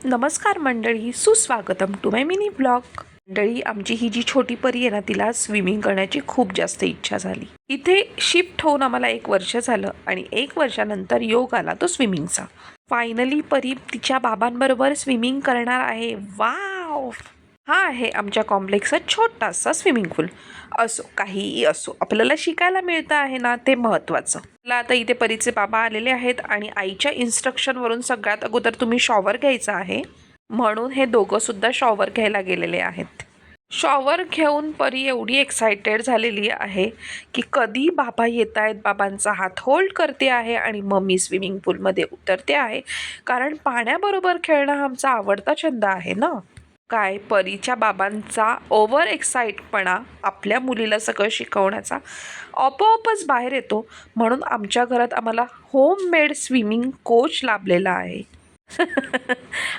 नमस्कार मंडळी, सुस्वागतम टू माय मिनी ब्लॉग. मंडळी, आमची ही जी छोटी परी आहे ना, तिला स्विमिंग करण्याची खूप जास्त इच्छा झाली. इथे शिफ्ट होऊन आम्हाला 1 वर्ष झालं आणि 1 वर्षानंतर योग आला तो स्विमिंगचा. फायनली परी तिच्या बाबांबरोबर स्विमिंग करणार आहे. वाव! हा आहे आमच्या कॉम्प्लेक्सचा छोटासा स्विमिंग पूल. असो, काहीही असो, आपल्याला शिकायला मिळतं आहे ना, ते महत्त्वाचं. मला आता इथे परीचे बाबा आलेले आहेत आणि आईच्या इन्स्ट्रक्शनवरून सगळ्यात अगोदर तुम्ही शॉवर घ्यायचा आहे, म्हणून हे दोघं सुद्धा शॉवर घ्यायला गेलेले आहेत. शॉवर घेऊन परी एवढी एक्सायटेड झालेली आहे की कधी बाबा येत आहेत, बाबांचा हात होल्ड करते आहे आणि मग मी स्विमिंग पूलमध्ये उतरते आहे, कारण पाण्याबरोबर खेळणं हा आमचा आवडता छंद आहे ना. काय परीच्या बाबांचा ओव्हर एक्साइटपणा आपल्या मुलीला सगळं शिकवण्याचा आपोआपच बाहेर येतो, म्हणून आमच्या घरात आम्हाला होममेड स्विमिंग कोच लाभलेला आहे.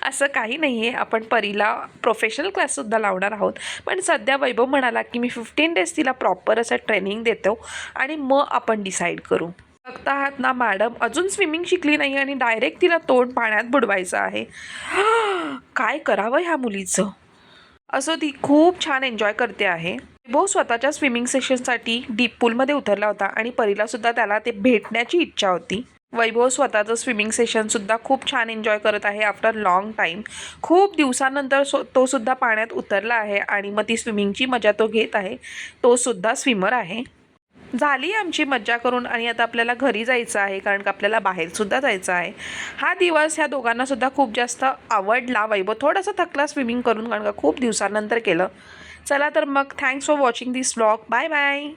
असं काही नाही आहे, आपण परीला प्रोफेशनल क्लाससुद्धा लावणार आहोत. पण सध्या वैभव म्हणाला की मी 15 डेज तिला प्रॉपर असं ट्रेनिंग देतो आणि मग आपण डिसाईड करू. बघता आहात ना मॅडम, अजून स्विमिंग शिकली नाही आणि डायरेक्ट तिला तोंड पाण्यात बुडवायचं आहे. काय करावं ह्या मुलीचं. असो, ती खूप छान एन्जॉय करते आहे. वैभव स्वतःच्या स्विमिंग सेशनसाठी डीप पूलमध्ये उतरला होता आणि परीला सुद्धा त्याला ते भेटण्याची इच्छा होती. वैभव स्वतःचं स्विमिंग सेशनसुद्धा खूप छान एन्जॉय करत आहे. आफ्टर लाँग टाईम, खूप दिवसानंतर तो सुद्धा पाण्यात उतरला आहे आणि मग ती स्विमिंगची मजा तो घेत आहे. तो सुद्धा स्विमर आहे. झाली आमची मज्जा करून आणि आता आपल्याला घरी जायचं आहे, कारण का आपल्याला बाहेरसुद्धा जायचं आहे. हा दिवस ह्या दोघांनासुद्धा खूप जास्त आवडला. वैभव थोडासा थकला स्विमिंग करून, कारण का खूप दिवसानंतर केलं. चला तर मग, thanks for watching this vlog. Bye bye.